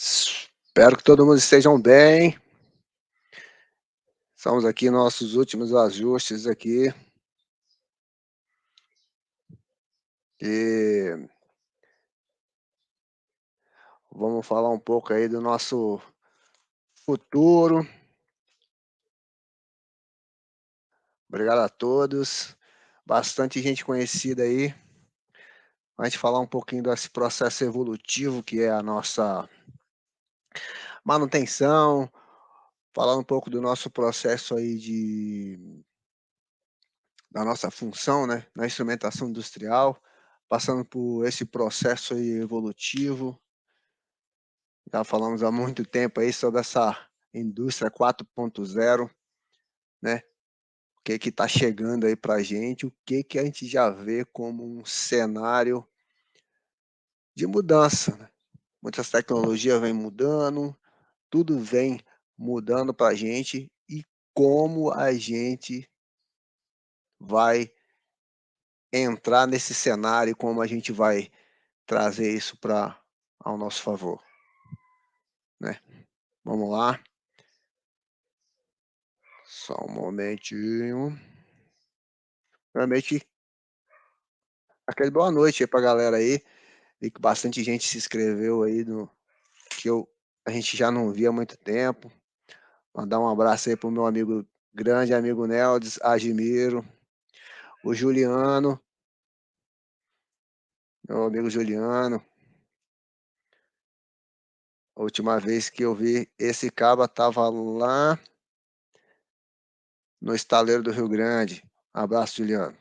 Espero que todo mundo estejam bem. Estamos aqui nossos últimos ajustes aqui e vamos falar um pouco aí do nosso futuro. Obrigado a todos. Bastante gente conhecida aí. A gente falar um pouquinho desse processo evolutivo que é a nossa manutenção, falar um pouco do nosso processo aí da nossa função, né, na instrumentação industrial, passando por esse processo aí evolutivo. Já falamos há muito tempo aí sobre essa indústria 4.0, né? O que está chegando aí para a gente, o que a gente já vê como um cenário de mudança, né? Muitas tecnologias vêm mudando, tudo vem mudando para a gente e como a gente vai entrar nesse cenário, como a gente vai trazer isso para ao nosso favor, né? Vamos lá, só um momentinho. Realmente, aquele boa noite aí pra galera aí. Vi que bastante gente se inscreveu aí no que a gente já não via há muito tempo. Mandar um abraço aí pro meu amigo, grande amigo Neldes, Admiro, o Juliano, meu amigo Juliano. A última vez que eu vi esse caba tava lá no estaleiro do Rio Grande. Abraço, Juliano.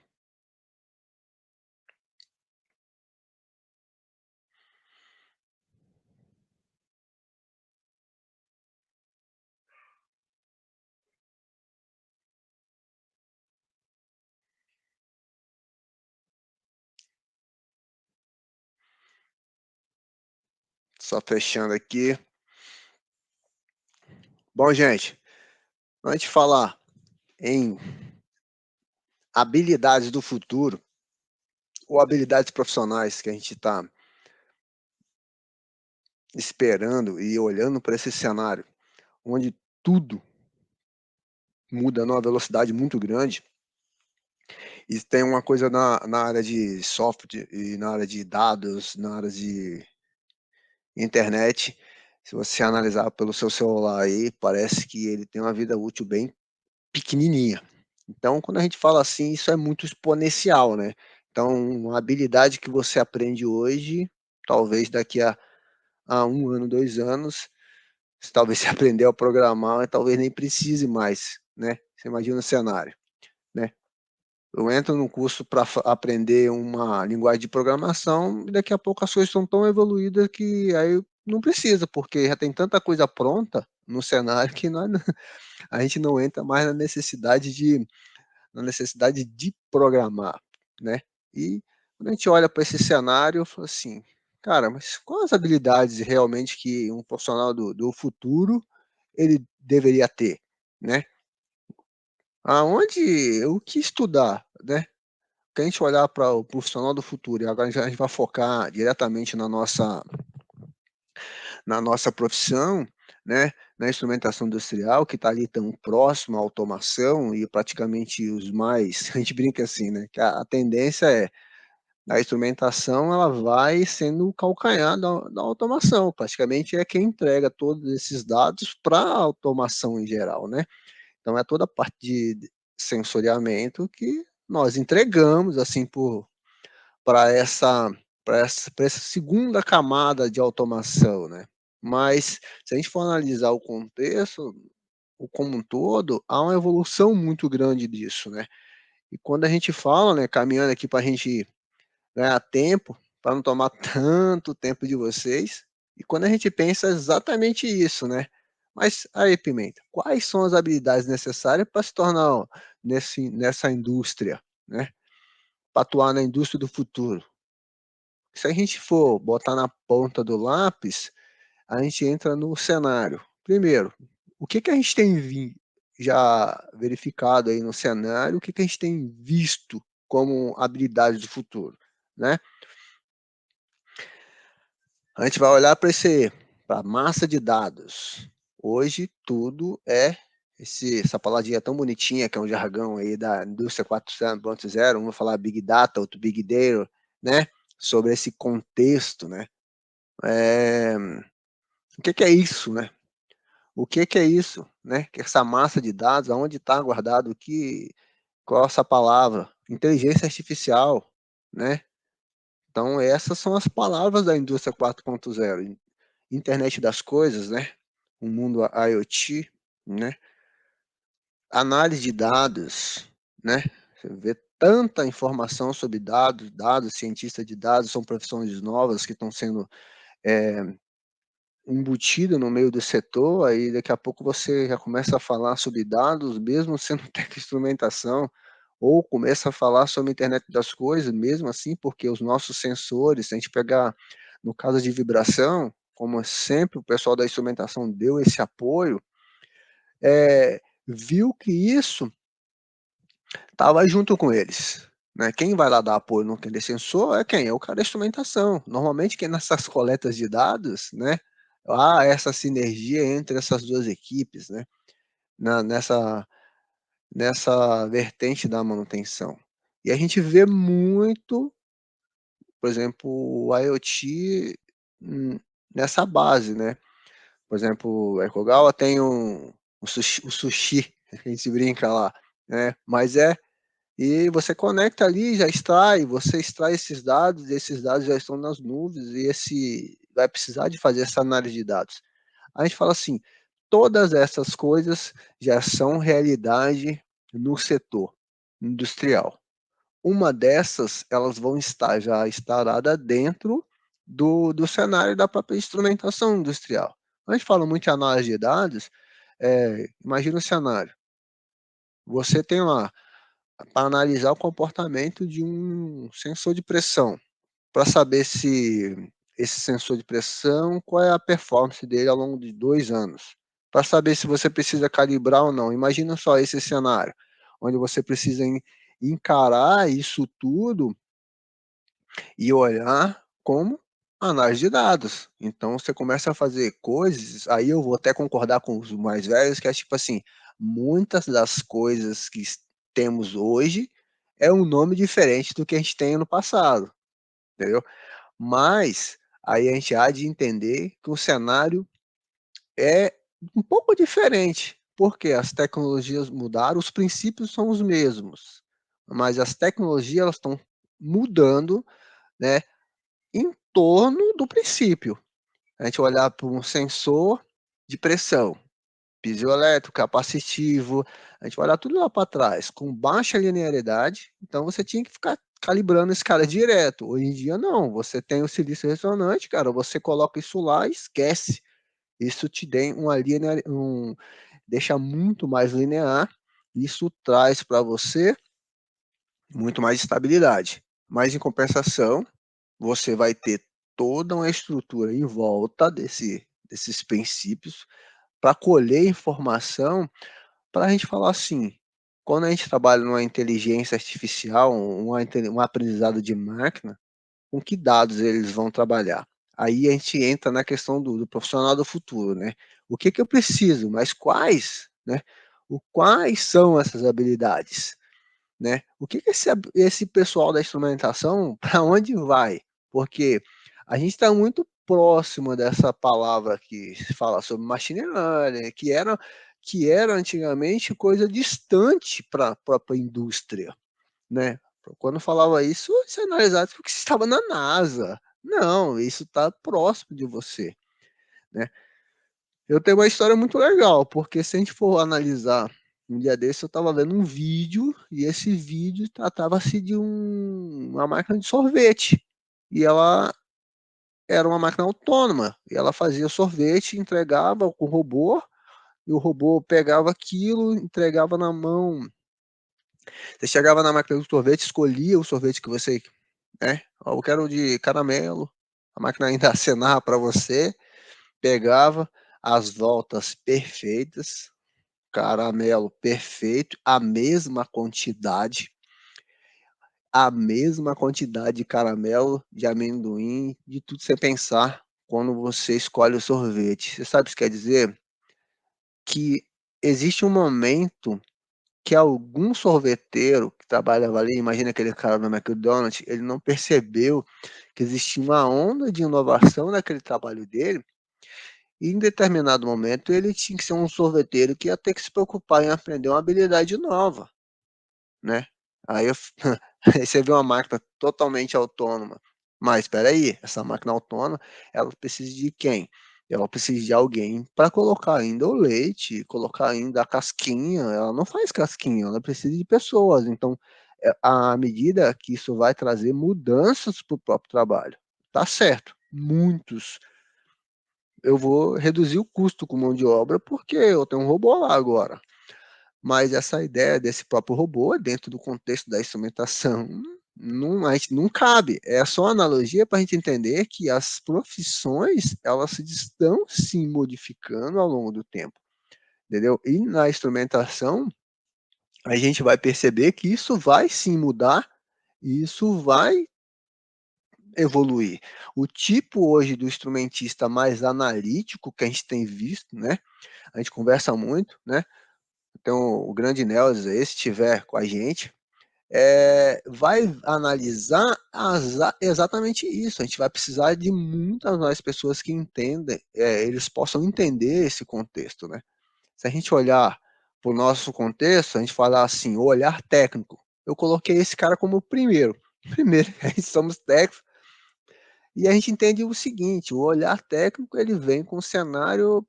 Só fechando aqui. Bom, gente, antes de falar em habilidades do futuro ou habilidades profissionais que a gente está esperando e olhando para esse cenário, onde tudo muda numa velocidade muito grande, e tem uma coisa na área de software e na área de dados, na área de internet, se você analisar pelo seu celular aí, parece que ele tem uma vida útil bem pequenininha. Então, quando a gente fala assim, isso é muito exponencial, né? Então, uma habilidade que você aprende hoje, talvez daqui a 1 ano, 2 anos, se talvez você aprendeu a programar, talvez nem precise mais, né? Você imagina o cenário, né? Eu entro num curso para aprender uma linguagem de programação e daqui a pouco as coisas estão tão evoluídas que aí não precisa, porque já tem tanta coisa pronta no cenário que a gente não entra mais na necessidade de programar, né? E quando a gente olha para esse cenário, eu falo assim, cara, mas quais habilidades realmente que um profissional do futuro ele deveria ter, né? O que estudar, né? Se a gente olhar para o profissional do futuro, e agora a gente vai focar diretamente na nossa profissão, né, na instrumentação industrial, que está ali tão próximo à automação e praticamente os mais, a gente brinca assim, né, que a tendência é a instrumentação ela vai sendo o calcanhar da automação, praticamente é quem entrega todos esses dados para a automação em geral, né? Então é toda a parte de sensoriamento que nós entregamos assim para essa segunda camada de automação, né? Mas se a gente for analisar o contexto, o como um todo, há uma evolução muito grande disso, né? E quando a gente fala, né, caminhando aqui para a gente ganhar tempo, para não tomar tanto tempo de vocês, e quando a gente pensa exatamente isso, né? Mas aí, Pimenta, quais são as habilidades necessárias para se tornar ó, nessa indústria, né? Para atuar na indústria do futuro? Se a gente for botar na ponta do lápis, a gente entra no cenário. Primeiro, o que a gente tem já verificado aí no cenário, o que a gente tem visto como habilidade do futuro, né? A gente vai olhar para para massa de dados. Hoje tudo é essa palavrinha tão bonitinha, que é um jargão aí da indústria 4.0, um vai falar Big Data, outro Big Data, né, sobre esse contexto, né. Eh, o que que é isso, né? O que que é isso, né, que essa massa de dados, aonde está guardado, qual essa palavra? Inteligência artificial, né. Então essas são as palavras da indústria 4.0, internet das coisas, né, o mundo IoT, né, análise de dados, né, você vê tanta informação sobre dados, cientista de dados, são profissões novas que estão sendo, eh, embutida no meio do setor, aí daqui a pouco você já começa a falar sobre dados, mesmo sendo instrumentação, ou começa a falar sobre a internet das coisas, mesmo assim, porque os nossos sensores, se a gente pegar no caso de vibração, como sempre o pessoal da instrumentação deu esse apoio, viu que isso estava junto com eles, né. Quem vai lá dar apoio no aquele sensor é quem? É o cara da instrumentação. Normalmente quem nessas coletas de dados, né, há essa sinergia entre essas 2 equipes, né, na nessa vertente da manutenção. E a gente vê muito, por exemplo, o IoT, nessa base, né. Por exemplo, o Ecogawa tem o sushi, a gente brinca lá, né, mas e você conecta ali, já extrai, você extrai esses dados já estão nas nuvens e esse vai precisar de fazer essa análise de dados. A gente fala assim, todas essas coisas já são realidade no setor industrial. Uma dessas, elas vão estar já instalada dentro do cenário da própria instrumentação industrial. Quando a gente fala muito em análise de dados, imagina o cenário, você tem lá, para analisar o comportamento de um sensor de pressão, para saber se esse sensor de pressão, qual é a performance dele ao longo de 2 anos, para saber se você precisa calibrar ou não. Imagina só esse cenário, onde você precisa encarar isso tudo e olhar como análise de dados. Então você começa a fazer coisas, aí eu vou até concordar com os mais velhos, que é tipo assim, muitas das coisas que temos hoje é um nome diferente do que a gente tem no passado, entendeu? Mas aí a gente há de entender que o cenário é um pouco diferente, porque as tecnologias mudaram, os princípios são os mesmos, mas as tecnologias elas estão mudando, né, em torno do princípio. A gente olhar para um sensor de pressão, piezoelétrico, capacitivo, a gente vai olhar tudo lá para trás, com baixa linearidade, então você tinha que ficar calibrando esse cara direto. Hoje em dia não, você tem o silício ressonante, cara, você coloca isso lá e esquece. Isso te tem uma deixa muito mais linear, isso traz para você muito mais estabilidade. Mas em compensação, você vai ter toda uma estrutura em volta desses princípios para colher informação, para a gente falar assim, quando a gente trabalha numa inteligência artificial, um aprendizado de máquina, com que dados eles vão trabalhar? Aí a gente entra na questão do profissional do futuro, né. O que que eu preciso, mas quais, né, quais são essas habilidades? Né. O que que esse pessoal da instrumentação, para onde vai? Porque a gente está muito próximo dessa palavra que se fala sobre machine learning, que era antigamente coisa distante para a própria indústria, né. Quando falava isso, você analisava porque você estava na NASA. Não, isso está próximo de você, né. Eu tenho uma história muito legal, porque se a gente for analisar, um dia desse eu estava vendo um vídeo, e esse vídeo tratava-se de uma máquina de sorvete, e ela era uma máquina autônoma, e ela fazia sorvete, entregava com o robô, e o robô pegava aquilo, entregava na mão. Você chegava na máquina do sorvete, escolhia o sorvete que você, né, "Ó, eu quero de caramelo", a máquina ainda acenava para você, pegava as voltas perfeitas, caramelo perfeito, a mesma quantidade de caramelo, de amendoim, de tudo que você pensar, quando você escolhe o sorvete. Você sabe o que isso quer dizer? Que existe um momento que algum sorveteiro que trabalhava ali, imagina aquele cara no McDonald's, ele não percebeu que existia uma onda de inovação naquele trabalho dele, e em determinado momento ele tinha que ser um sorveteiro que ia ter que se preocupar em aprender uma habilidade nova, né. Aí eu f aí você vê uma máquina totalmente autônoma, mas espera aí, essa máquina autônoma, ela precisa de quem? Ela precisa de alguém para colocar ainda o leite, colocar ainda a casquinha, ela não faz casquinha, ela precisa de pessoas, então, à medida que isso vai trazer mudanças para o próprio trabalho, tá certo, muitos eu vou reduzir o custo com mão de obra, porque eu tenho um robô lá agora. Mas essa ideia desse próprio robô, dentro do contexto da instrumentação, não a gente não cabe. É só uma analogia para a gente entender que as profissões, elas se estão se modificando ao longo do tempo, entendeu. E na instrumentação, a gente vai perceber que isso vai sim mudar, e isso vai evoluir. O tipo hoje do instrumentista mais analítico que a gente tem visto, né, a gente conversa muito, né, então o grande Nelson aí, se estiver com a gente, vai analisar exatamente isso, a gente vai precisar de muitas mais pessoas que entendem, eles possam entender esse contexto, né. Se a gente olhar para o nosso contexto, a gente falar assim, o olhar técnico, eu coloquei esse cara como o primeiro. Primeiro, somos técnicos, e a gente entende o seguinte, o olhar técnico ele vem com um cenário,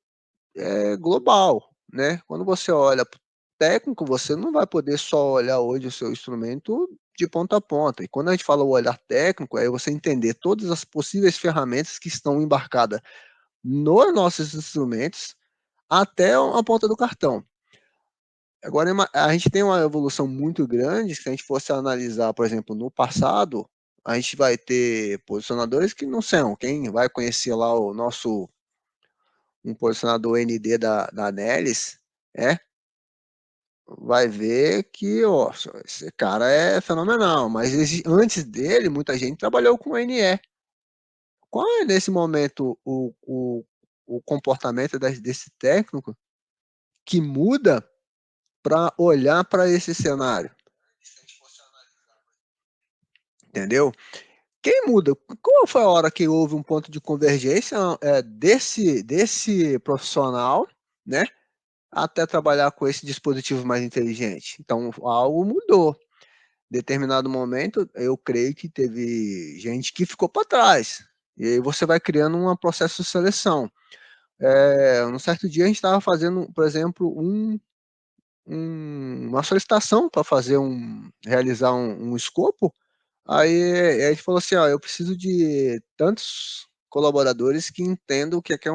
global, né. Quando você olha para o técnico, você não vai poder só olhar hoje o seu instrumento de ponta a ponta. E quando a gente fala o olhar técnico, é você entender todas as possíveis ferramentas que estão embarcadas nos nossos instrumentos, até a ponta do cartão. Agora a gente tem uma evolução muito grande, se a gente fosse analisar, por exemplo, no passado, a gente vai ter posicionadores que não são, quem vai conhecer lá o nosso um posicionador ND da Neles, vai ver que, ó, esse cara é fenomenal, mas antes dele muita gente trabalhou com NE. Qual é nesse momento o comportamento desse técnico que muda para olhar para esse cenário, entendeu? Quem muda? Qual foi a hora que houve um ponto de convergência, desse profissional, né, até trabalhar com esse dispositivo mais inteligente? Então algo mudou. Determinado momento, eu creio que teve gente que ficou para trás, e aí você vai criando um processo de seleção. Um certo dia a gente estava fazendo, por exemplo, uma solicitação para realizar um escopo. Aí a gente falou assim: "Ó, eu preciso de tantos colaboradores que entendam o que é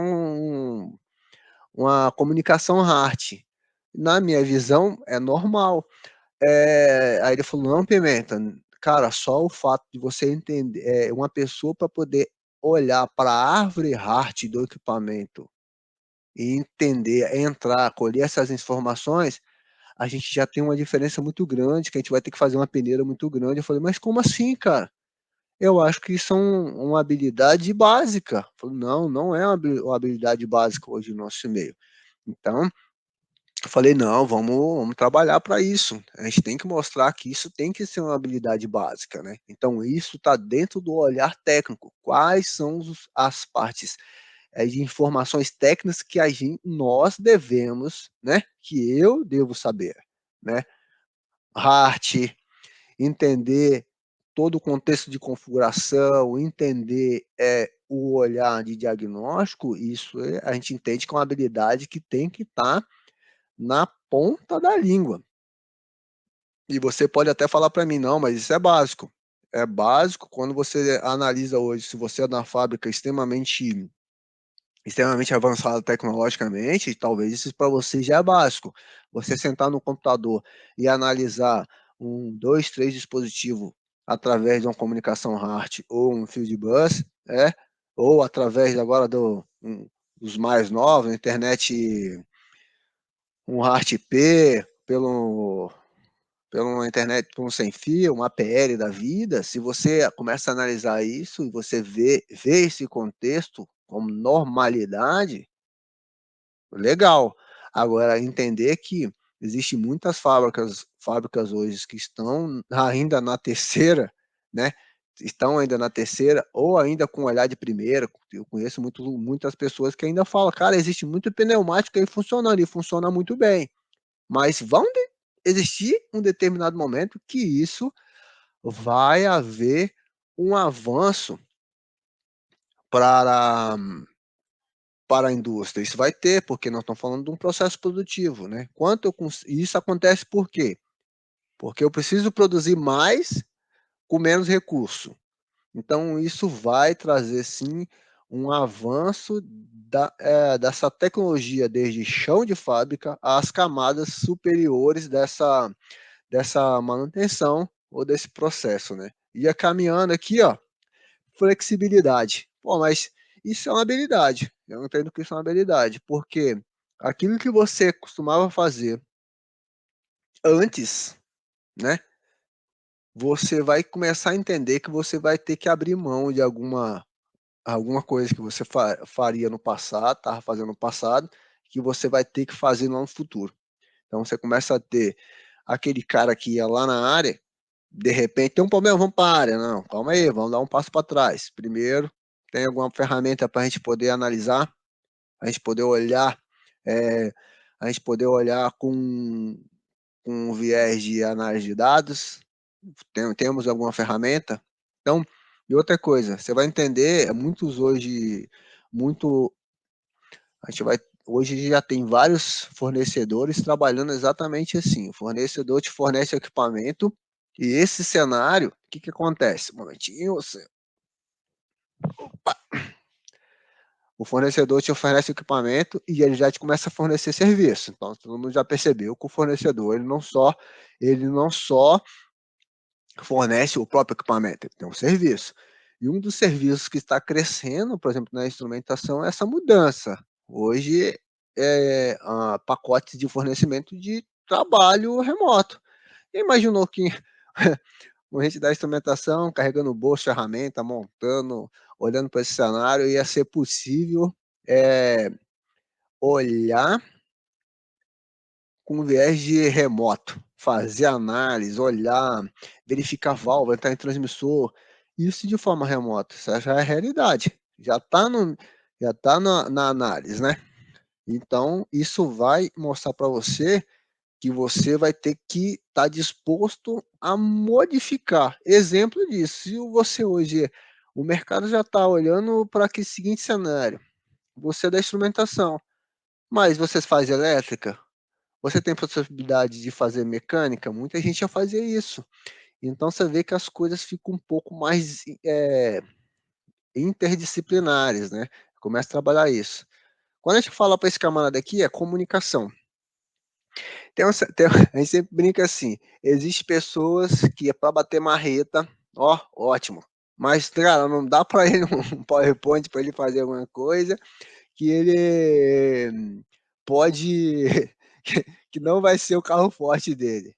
uma comunicação RART". Na minha visão, é normal. Aí ele falou: "Não, Pimenta, cara, só o fato de você entender uma pessoa para poder olhar para a árvore RART do equipamento e entender, entrar, colher essas informações, a gente já tem uma diferença muito grande, que a gente vai ter que fazer uma peneira muito grande". Eu falei: "Mas como assim, cara?". Eu acho que isso é uma habilidade básica. Falou: "Não, não é uma habilidade básica hoje no nosso meio". Então, eu falei: "Não, vamos trabalhar para isso. A gente tem que mostrar que isso tem que ser uma habilidade básica, né". Então isso está dentro do olhar técnico. Quais são as partes, de informações técnicas que nós devemos, né, que eu devo saber, né. RART, entender todo o contexto de configuração, entender, o olhar de diagnóstico, isso a gente entende que é uma habilidade que tem que estar na ponta da língua. E você pode até falar para mim: "Não, mas isso é básico". É básico quando você analisa hoje, se você é na fábrica extremamente avançado tecnologicamente, talvez isso para você já é básico. Você sentar no computador e analisar 2, 3 dispositivos através de uma comunicação HART ou um Fieldbus, ou através agora dos mais novos, internet, um HART-P, pela uma internet por um sem fio, um APL da vida, se você começa a analisar isso e você vê esse contexto, como normalidade, legal. Agora entender que existe muitas fábricas hoje que estão ainda na terceira, né, estão ainda na terceira ou ainda com olhar de primeira. Eu conheço muitas pessoas que ainda falam: "Cara, existe muito pneumático aí funcionando e funciona muito bem", mas vão existir um determinado momento que isso vai haver um avanço para para a indústria. Isso vai ter, porque nós estamos falando de um processo produtivo, né. Quanto eu cons E isso acontece por quê? Porque eu preciso produzir mais com menos recurso. Então isso vai trazer sim um avanço dessa tecnologia, desde chão de fábrica às camadas superiores dessa manutenção ou desse processo, né. Ia caminhando aqui, ó, flexibilidade. Pô, mas isso é uma habilidade. Eu entendo que isso é uma habilidade, porque aquilo que você costumava fazer antes, né, você vai começar a entender que você vai ter que abrir mão de alguma coisa que você faria no passado, estava fazendo no passado, que você vai ter que fazer lá no futuro. Então você começa a ter aquele cara que ia lá na área, de repente tem um problema, vamos para a área, não, calma aí, vamos dar um passo para trás. Primeiro, tem alguma ferramenta para a gente poder analisar, a gente poder olhar, eh, a gente poder olhar com um viés de análise de dados, temos alguma ferramenta? Então, e outra coisa, você vai entender, muitos hoje, muito a gente vai hoje já tem vários fornecedores trabalhando exatamente assim, o fornecedor te fornece equipamento, e esse cenário, o que que acontece? Um momentinho, você o fornecedor te oferece equipamento e ele já te começa a fornecer serviço, então todo mundo já percebeu que o fornecedor ele não só fornece o próprio equipamento, ele tem um serviço. E um dos serviços que está crescendo, por exemplo, na instrumentação, é essa mudança. Hoje, pacotes de fornecimento de trabalho remoto. Quem imaginou que a gente da instrumentação, carregando o bolso, ferramenta, montando, olhando para esse cenário, ia ser possível, eh, olhar com viés de remoto, fazer análise, olhar, verificar válvula, entrar em transmissor, isso de forma remota, isso já é realidade, já tá na análise, né. Então isso vai mostrar para você que você vai ter que estar disposto a modificar. Exemplo disso, se você hoje o mercado já está olhando para aquele seguinte cenário, você é da instrumentação, mas você faz elétrica? Você tem possibilidade de fazer mecânica? Muita gente já fazia isso. Então você vê que as coisas ficam um pouco mais, interdisciplinares, né, começa a trabalhar isso. Quando a gente fala para esse camarada aqui, é comunicação. A gente sempre brinca assim, existe pessoas que é para bater marreta, ó, ótimo, mas cara, não dá para ele um PowerPoint para ele fazer alguma coisa, que ele pode que não vai ser o carro forte dele.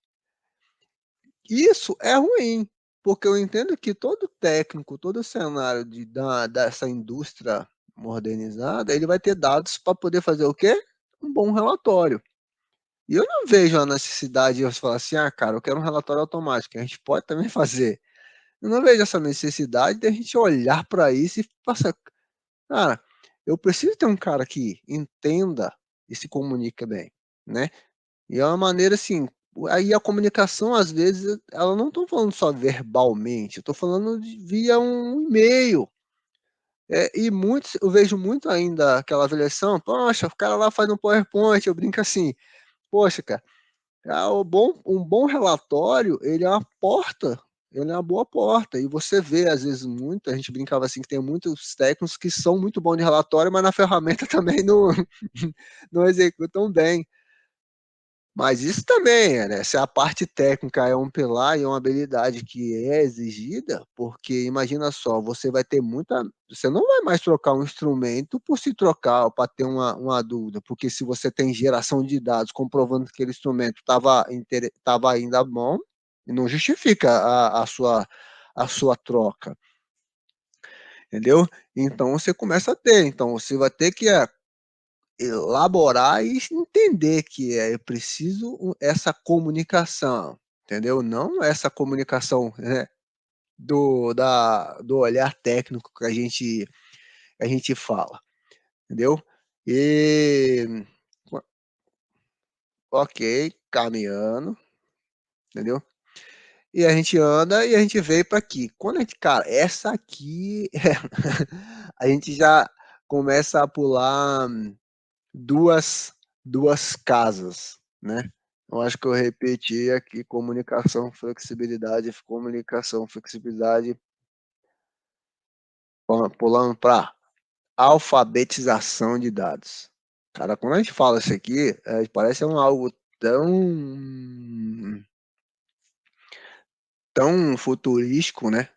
Isso é ruim, porque eu entendo que todo técnico, todo cenário dessa indústria modernizada, ele vai ter dados para poder fazer o quê? Um bom relatório. E eu não vejo a necessidade de você falar assim: "Ah, cara, eu quero um relatório automático", a gente pode também fazer. Eu não vejo essa necessidade de a gente olhar para isso e passar cara, eu preciso ter um cara que entenda e se comunica bem, né. E é uma maneira assim, aí a comunicação às vezes ela não estou falando só verbalmente, eu estou falando via um e-mail. E muitos eu vejo muito ainda aquela avaliação, poxa, o cara lá faz um PowerPoint, eu brinco assim: "Poxa cara, um bom relatório ele é uma porta, ele é uma boa porta", e você vê às vezes muito, a gente brincava assim que tem muitos técnicos que são muito bons de relatório, mas na ferramenta também não executam bem. Mas isso também, né, se a parte técnica é um pilar e é uma habilidade que é exigida, porque imagina só, você não vai mais trocar um instrumento por se trocar ou para ter uma dúvida, porque se você tem geração de dados comprovando que aquele instrumento estava ainda bom, não justifica a sua troca. entendeu? Então você começa a ter, então você vai ter que, elaborar e entender que é preciso essa comunicação, entendeu? Não essa comunicação, né, do olhar técnico que a gente fala, entendeu? E ok, caminhando, entendeu? E a gente anda e a gente veio para aqui. Quando a gente, cara, essa aqui, a gente já começa a pular duas, duas casas, né? Eu acho que eu repeti aqui comunicação, flexibilidade, pulando para alfabetização de dados. Cara, quando a gente fala isso aqui, parece algo tão futurístico, né?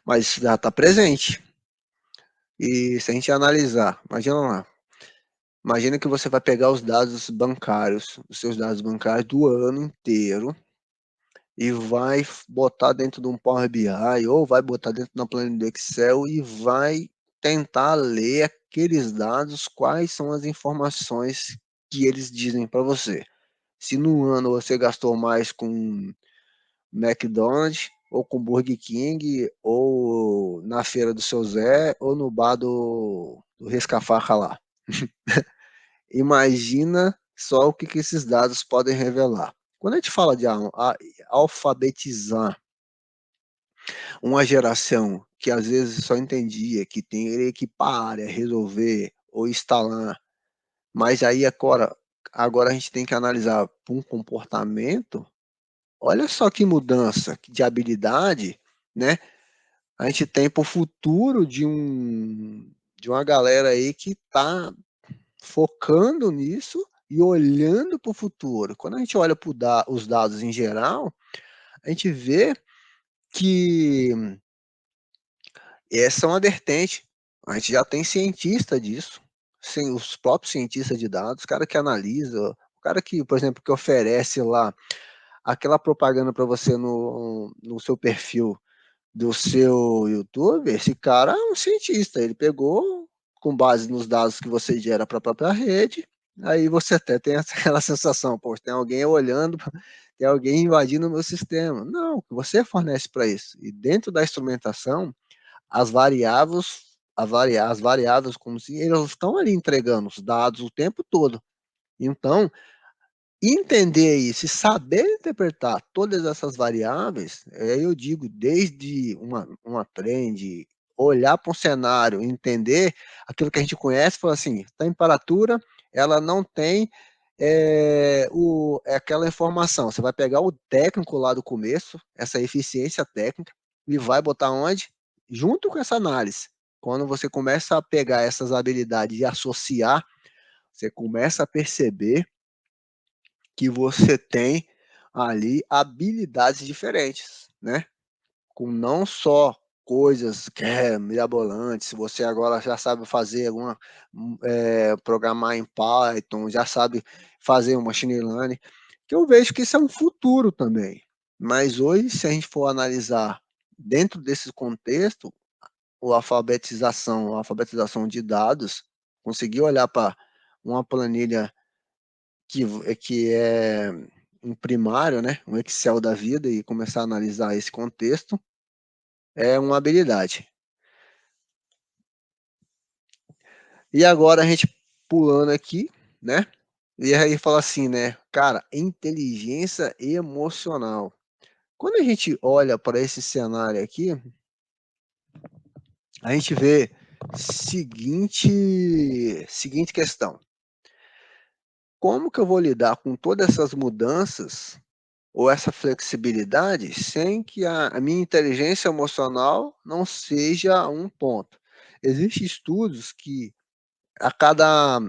Mas já está presente. E se a gente analisar, imagina lá, imagina que você vai pegar os dados bancários, os seus dados bancários do ano inteiro, e vai botar dentro de um Power BI ou vai botar dentro de uma planilha do Excel e vai tentar ler aqueles dados, quais são as informações que eles dizem para você. Se no ano você gastou mais com McDonald's, ou com Burger King, ou na feira do seu Zé, ou no bar do Risca-Faca lá. Imagina só o que esses dados podem revelar. Quando a gente fala de alfabetizar uma geração que às vezes só entendia que tem que parar, resolver ou instalar, mas aí agora a gente tem que analisar um comportamento. Olha só que mudança de habilidade, né? A gente tem para o futuro de uma galera aí que está focando nisso e olhando para o futuro. Quando a gente olha para os dados em geral, a gente vê que essa é uma vertente. A gente já tem cientista disso, sem os próprios cientistas de dados, o cara que analisa, o cara que, por exemplo, que oferece lá aquela propaganda para você no seu perfil do seu YouTube, esse cara é um cientista. Ele pegou com base nos dados que você gera para a própria rede, aí você até tem aquela sensação, pô, tem alguém olhando, tem alguém invadindo o meu sistema. Não, você fornece para isso. E dentro da instrumentação, as variáveis, como se eles estão ali entregando os dados o tempo todo. Então, entender isso e saber interpretar todas essas variáveis, eu digo, desde uma trend, olhar para um cenário, entender aquilo que a gente conhece, falar assim, temperatura, ela não tem aquela informação. Você vai pegar o técnico lá do começo, essa eficiência técnica, e vai botar onde? Junto com essa análise. Quando você começa a pegar essas habilidades e associar, você começa a perceber que você tem ali habilidades diferentes, né? Com não só coisas que mirabolantes, se você agora já sabe fazer programar em Python, já sabe fazer um machine learning, que eu vejo que isso é um futuro também. Mas hoje, se a gente for analisar dentro desse contexto, a alfabetização de dados, conseguir olhar para uma planilha que é um primário, né, um Excel da vida e começar a analisar esse contexto é uma habilidade. E agora a gente pulando aqui, né? E aí fala assim, né, cara, inteligência emocional. Quando a gente olha para esse cenário aqui, a gente vê seguinte questão: como que eu vou lidar com todas essas mudanças ou essa flexibilidade sem que a minha inteligência emocional não seja um ponto? Existem estudos que a cada,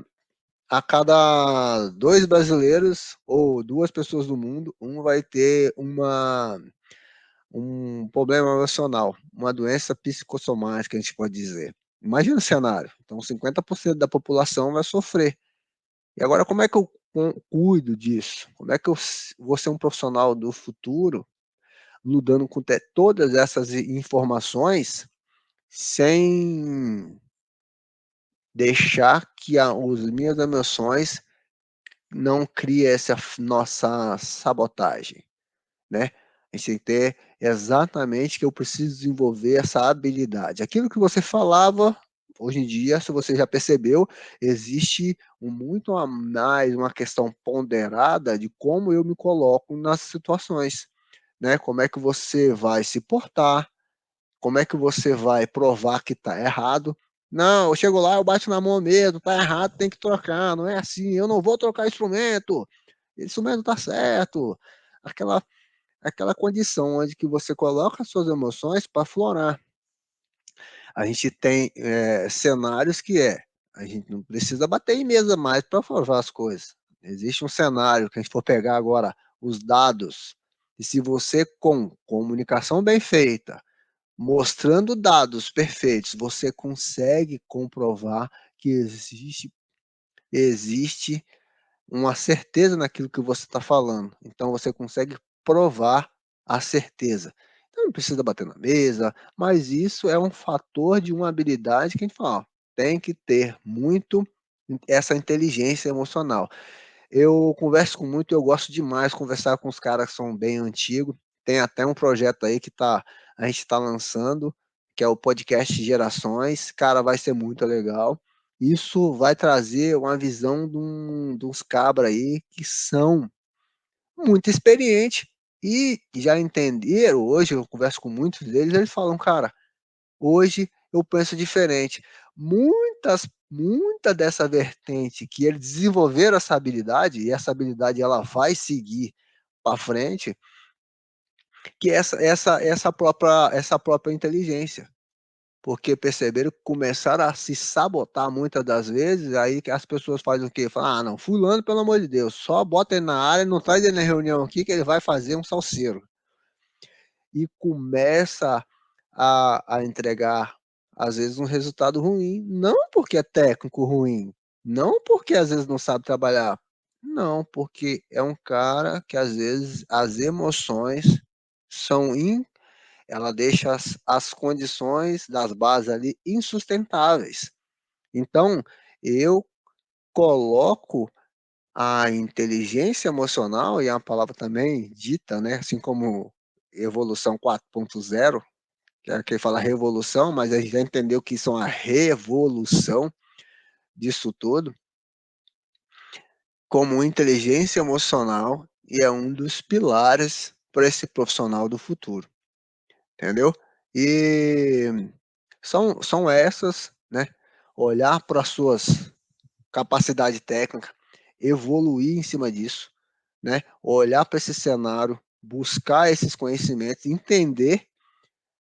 a cada dois brasileiros ou duas pessoas do mundo, um vai ter um problema emocional, uma doença psicossomática, a gente pode dizer. Imagina o cenário. Então, 50% da população vai sofrer. E agora, como é que eu cuido disso? Como é que eu vou ser um profissional do futuro lidando com todas essas informações sem deixar que as minhas emoções não criem essa nossa sabotagem, né. A gente tem que ter exatamente que eu preciso desenvolver essa habilidade. Aquilo que você falava, hoje em dia, se você já percebeu, existe muito a mais uma questão ponderada de como eu me coloco nas situações, né. Como é que você vai se portar, como é que você vai provar que está errado. "Não, eu chego lá, eu bato na mão mesmo, está errado, tem que trocar, não é assim, eu não vou trocar instrumento está certo". Aquela aquela condição onde que você coloca as suas emoções para aflorar. A gente tem, cenários que a gente não precisa bater em mesa mais para provar as coisas. Existe um cenário que a gente for pegar agora os dados, e se você com comunicação bem feita, mostrando dados perfeitos, você consegue comprovar que existe uma certeza naquilo que você está falando, então você consegue provar a certeza. Então não precisa bater na mesa, mas isso é um fator de uma habilidade que a gente fala: "Ó, tem que ter muito essa inteligência emocional". Eu converso com muito, eu gosto demais de conversar com os caras que são bem antigos. Tem até um projeto aí que a gente está lançando, que é o podcast Gerações. Cara, vai ser muito legal. Isso vai trazer uma visão de uns cabra aí que são muito experientes e já entenderam. Hoje eu converso com muitos deles, eles falam: "Cara, hoje eu penso diferente". Muita dessa vertente que eles desenvolveram essa habilidade, e essa habilidade ela vai seguir para frente, que essa própria inteligência, porque perceberam que começaram a se sabotar muitas das vezes, aí que as pessoas fazem o quê? Falam: "Ah não, fulano pelo amor de Deus, só bota ele na área, não traz ele na reunião aqui que ele vai fazer um salseiro". E começa a entregar, às vezes, um resultado ruim, não porque é técnico ruim, não porque às vezes não sabe trabalhar, não, porque é um cara que às vezes as emoções são ela deixa as condições das bases ali insustentáveis. Então, eu coloco a inteligência emocional, e é uma palavra também dita, né, assim como evolução 4.0, que fala revolução, mas a gente já entendeu que isso é uma revolução disso tudo, como inteligência emocional, e é um dos pilares para esse profissional do futuro, entendeu? E são essas, né, olhar para as suas capacidade técnica, evoluir em cima disso, né, olhar para esse cenário, buscar esses conhecimentos, entender.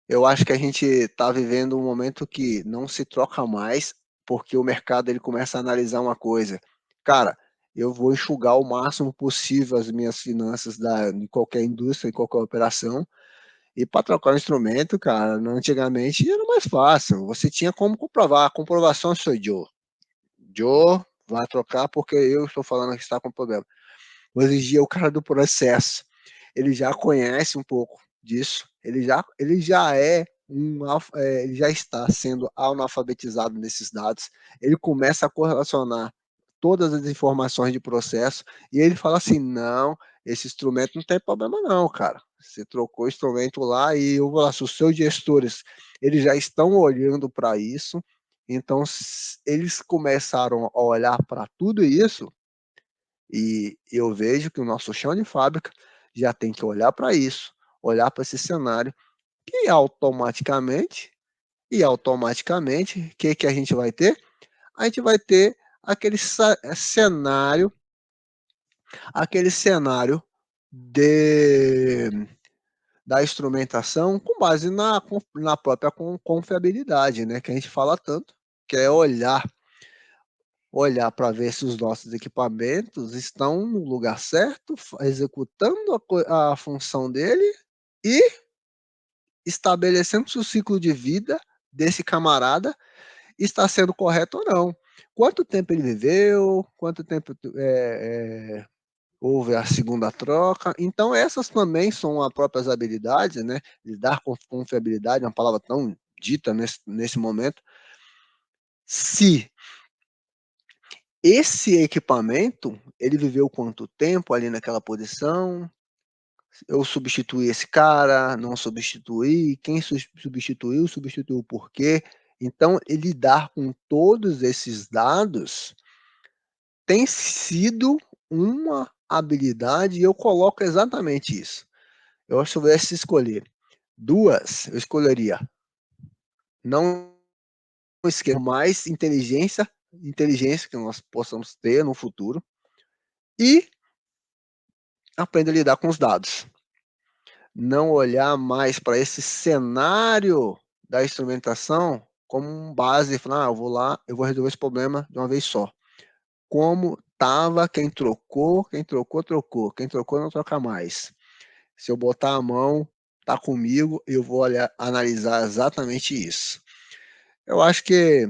Eu acho que a gente está vivendo um momento que não se troca mais, porque o mercado ele começa a analisar uma coisa: "Cara, eu vou enxugar o máximo possível as minhas finanças de qualquer indústria, em qualquer operação, e para trocar o instrumento, cara, antigamente era mais fácil, você tinha como comprovar, a comprovação sou eu. Joe vai trocar porque eu estou falando que está com problema". Hoje em dia o cara do processo, ele já conhece um pouco disso, ele já é ele já está sendo analfabetizado nesses dados, ele começa a correlacionar todas as informações de processo, e ele fala assim: "Não, esse instrumento não tem problema não, cara. Você trocou o instrumento lá", e eu vou lá, se os seus gestores, eles já estão olhando para isso, então eles começaram a olhar para tudo isso, e eu vejo que o nosso chão de fábrica já tem que olhar para isso, olhar para esse cenário, e automaticamente, o que que a gente vai ter? A gente vai ter aquele cenário, aquele cenário de da instrumentação com base na própria confiabilidade, né, que a gente fala tanto, que é olhar para ver se os nossos equipamentos estão no lugar certo, executando a função dele e estabelecendo se o ciclo de vida desse camarada está sendo correto ou não. Quanto tempo ele viveu, quanto tempo houve a segunda troca. Então essas também são as próprias habilidades, né, lidar com confiabilidade, é uma palavra tão dita nesse momento, se esse equipamento, ele viveu quanto tempo ali naquela posição, eu substituí esse cara, não substituí, quem substituiu, substituiu por quê. Então, ele lidar com todos esses dados tem sido uma habilidade e eu coloco exatamente isso. Eu se eu tivesse escolher 2, eu escolheria não esquecer mais inteligência que nós possamos ter no futuro e aprender a lidar com os dados. Não olhar mais para esse cenário da instrumentação como base e falar, eu vou lá, eu vou resolver esse problema de uma vez só. Como estava, quem trocou, trocou. Quem trocou, não troca mais. Se eu botar a mão, tá comigo, eu vou analisar exatamente isso. Eu acho que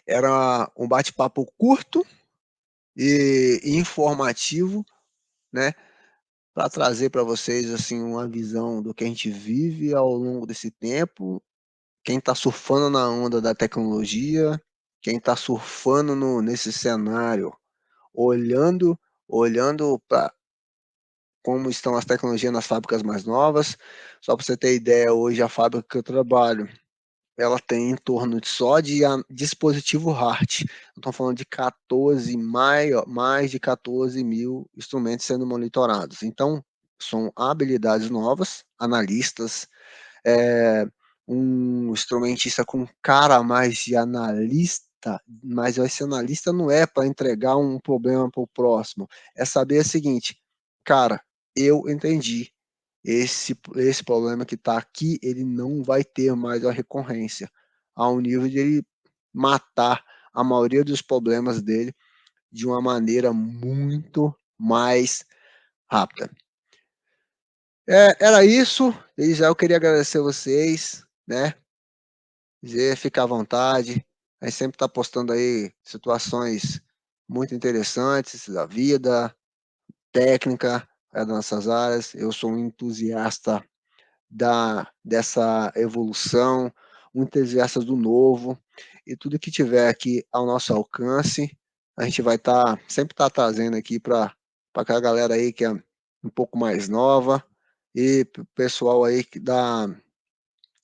era um bate-papo curto e informativo, né, para trazer para vocês assim uma visão do que a gente vive ao longo desse tempo, quem está surfando na onda da tecnologia, quem está surfando nesse cenário, olhando para como estão as tecnologias nas fábricas mais novas. Só para você ter ideia, hoje a fábrica que eu trabalho, ela tem em torno de só de dispositivo HART. Estamos falando de 14, mais de 14 mil instrumentos sendo monitorados. Então, são habilidades novas, analistas, é, um instrumentista com cara mais de analista, mas esse analista não é para entregar um problema para o próximo, é saber o seguinte, cara, eu entendi, esse problema que está aqui, ele não vai ter mais a recorrência, ao nível de ele matar a maioria dos problemas dele de uma maneira muito mais rápida. Era isso, e já eu queria agradecer a vocês, né? Dizer, fica à vontade. A gente sempre está postando aí situações muito interessantes da vida, técnica, das nossas áreas. Eu sou um entusiasta dessa evolução, um entusiasta do novo, e tudo que tiver aqui ao nosso alcance, a gente vai sempre estar trazendo aqui para aquela galera aí que é um pouco mais nova, e o pessoal aí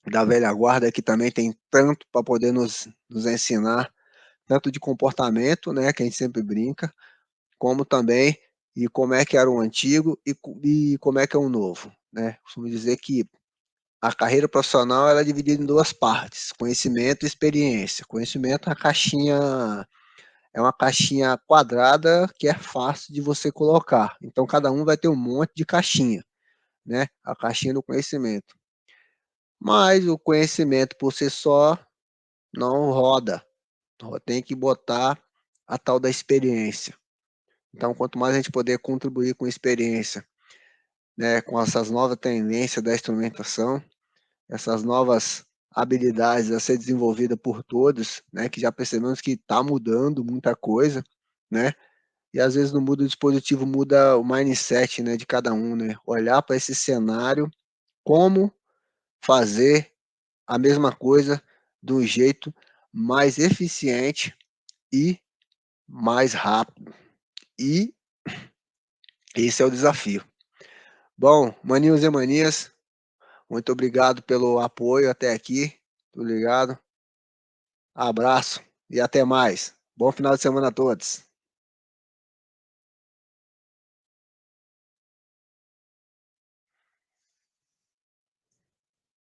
da velha guarda que também tem tanto para poder nos ensinar, tanto de comportamento, né, que a gente sempre brinca, como também e como é que era o antigo e como é que é o novo, né? Costumo dizer que a carreira profissional ela é dividida em 2 partes, conhecimento e experiência. Conhecimento é uma caixinha quadrada que é fácil de você colocar. Então cada um vai ter um monte de caixinha, né? A caixinha do conhecimento. Mas o conhecimento por si só não roda. Tem que botar a tal da experiência. Então, quanto mais a gente puder contribuir com experiência, né, com essas novas tendências da instrumentação, essas novas habilidades a ser desenvolvida por todos, né, que já percebemos que está mudando muita coisa, né, e às vezes não muda o dispositivo, muda o mindset, né, de cada um, né, olhar para esse cenário, como fazer a mesma coisa de um jeito mais eficiente e mais rápido. E esse é o desafio. Bom, maninhos e manias, muito obrigado pelo apoio até aqui. Tudo ligado? Abraço e até mais. Bom final de semana a todos.